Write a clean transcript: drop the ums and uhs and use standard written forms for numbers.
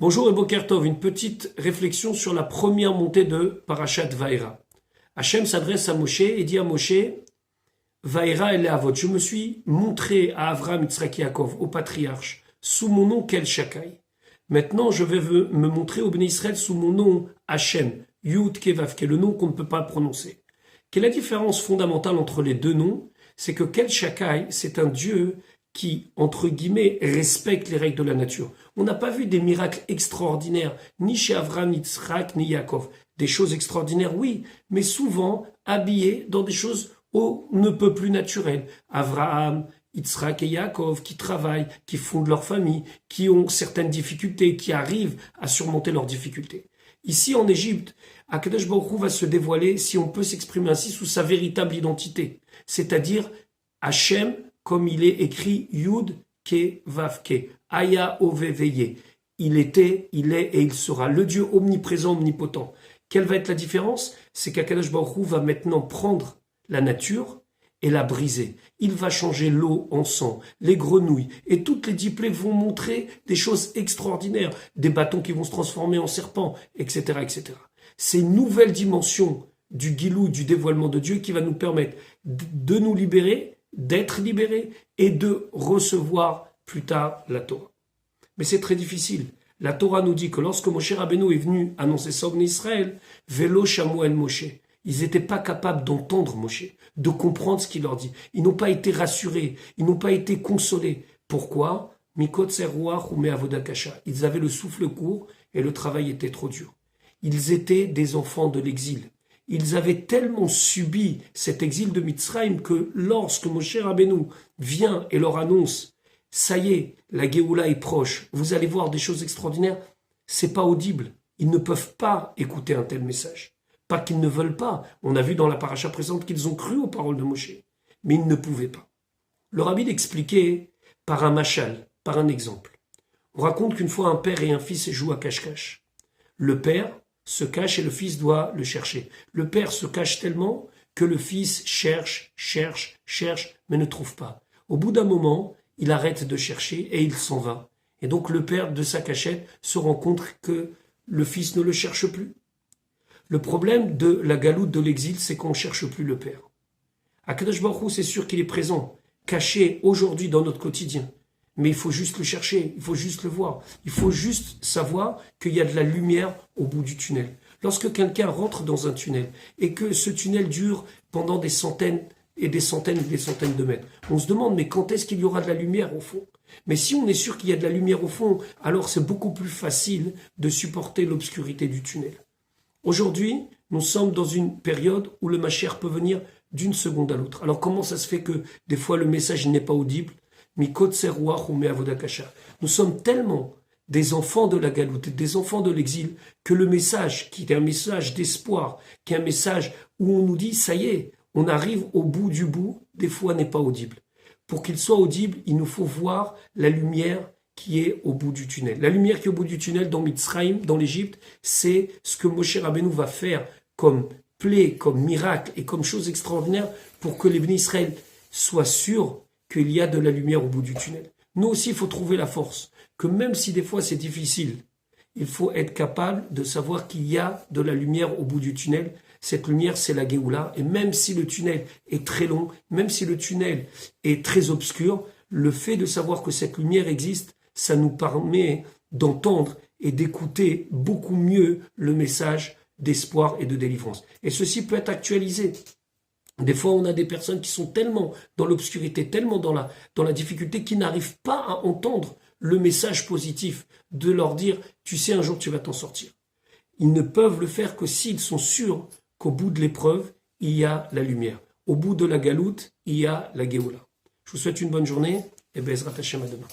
Bonjour et Boker Tov, une petite réflexion sur la première montée de Parashat Vaïra. Hachem s'adresse à Moshe et dit à Moshe, Vaïra et Avot, je me suis montré à Avram, Yitzhak et Yaakov, au patriarche, sous mon nom Kel Shakai. Maintenant, je vais me montrer au Béni Israël sous mon nom Hachem, Yud Kevav, qui est le nom qu'on ne peut pas prononcer. Quelle est la différence fondamentale entre les deux noms? C'est que Kel Shakai, c'est un Dieu qui, entre guillemets, respecte les règles de la nature. On n'a pas vu des miracles extraordinaires, ni chez Avram, Yitzhak, ni Yaakov. Des choses extraordinaires, oui, mais souvent habillées dans des choses on ne peut plus naturelles. Avraham, Yitzhak et Yaakov qui travaillent, qui fondent leur famille, qui ont certaines difficultés, qui arrivent à surmonter leurs difficultés. Ici, en Égypte, Akadosh Baruch Hu va se dévoiler, si on peut s'exprimer ainsi, sous sa véritable identité. C'est-à-dire, Hachem, comme il est écrit Yud Ke Vav Ke, Aya Oveveye. Il était, il est et il sera le Dieu omniprésent, omnipotent. Quelle va être la différence? C'est qu'Akadosh Baruch Hu va maintenant prendre la nature et la briser. Il va changer l'eau en sang, les grenouilles, et toutes les 10 plaies vont montrer des choses extraordinaires, des bâtons qui vont se transformer en serpents, etc., etc. C'est une nouvelle dimension du guilou, du dévoilement de Dieu qui va nous permettre de nous libérer, d'être libérés et de recevoir plus tard la Torah. Mais c'est très difficile. La Torah nous dit que lorsque Moshe Rabbeinu est venu annoncer ça en Israël, Velo Shamu el Moshe, ils n'étaient pas capables d'entendre Moshe, de comprendre ce qu'il leur dit. Ils n'ont pas été rassurés, ils n'ont pas été consolés. Pourquoi? Mikot Seruach ou Me'avoda Kasha. Ils avaient le souffle court et le travail était trop dur. Ils étaient des enfants de l'exil. Ils avaient tellement subi cet exil de Mitzrayim que lorsque Moshe Rabbeinu vient et leur annonce « Ça y est, la Géoula est proche, vous allez voir des choses extraordinaires », c'est pas audible. Ils ne peuvent pas écouter un tel message. Pas qu'ils ne veulent pas. On a vu dans la paracha présente qu'ils ont cru aux paroles de Moshe. Mais ils ne pouvaient pas. Le rabbi l'expliquait par un machal, par un exemple. On raconte qu'une fois un père et un fils jouent à cache-cache. Le père se cache et le fils doit le chercher. Le père se cache tellement que le fils cherche, mais ne trouve pas. Au bout d'un moment, il arrête de chercher et il s'en va. Et donc le père de sa cachette se rend compte que le fils ne le cherche plus. Le problème de la galoute de l'exil, c'est qu'on ne cherche plus le Père. Akadosh Baruch Hu, c'est sûr qu'il est présent, caché aujourd'hui dans notre quotidien. Mais il faut juste le chercher, il faut juste le voir. Il faut juste savoir qu'il y a de la lumière au bout du tunnel. Lorsque quelqu'un rentre dans un tunnel et que ce tunnel dure pendant des centaines et des centaines et des centaines de mètres, on se demande mais quand est-ce qu'il y aura de la lumière au fond? Mais si on est sûr qu'il y a de la lumière au fond, alors c'est beaucoup plus facile de supporter l'obscurité du tunnel. Aujourd'hui, nous sommes dans une période où le Mashiach peut venir d'une seconde à l'autre. Alors comment ça se fait que des fois le message n'est pas audible? Mikot Seruach ou Me'avoda Kasha. Nous sommes tellement des enfants de la galoute, des enfants de l'exil, que le message, qui est un message d'espoir, qui est un message où on nous dit, ça y est, on arrive au bout du bout, des fois n'est pas audible. Pour qu'il soit audible, il nous faut voir la lumière qui est au bout du tunnel. La lumière qui est au bout du tunnel dans Mitzrayim, dans l'Égypte, c'est ce que Moshe Rabbeinu va faire comme plaie, comme miracle et comme chose extraordinaire pour que les bénis Israël soient sûrs qu'il y a de la lumière au bout du tunnel. Nous aussi, il faut trouver la force, que même si des fois c'est difficile, il faut être capable de savoir qu'il y a de la lumière au bout du tunnel. Cette lumière, c'est la Géoula. Et même si le tunnel est très long, même si le tunnel est très obscur, le fait de savoir que cette lumière existe, ça nous permet d'entendre et d'écouter beaucoup mieux le message d'espoir et de délivrance. Et ceci peut être actualisé. Des fois, on a des personnes qui sont tellement dans l'obscurité, tellement dans la difficulté, qui n'arrivent pas à entendre le message positif de leur dire « tu sais, un jour, tu vas t'en sortir ». Ils ne peuvent le faire que s'ils sont sûrs qu'au bout de l'épreuve, il y a la lumière. Au bout de la galoute, il y a la Géoula. Je vous souhaite une bonne journée et Bezrat Hashem à demain.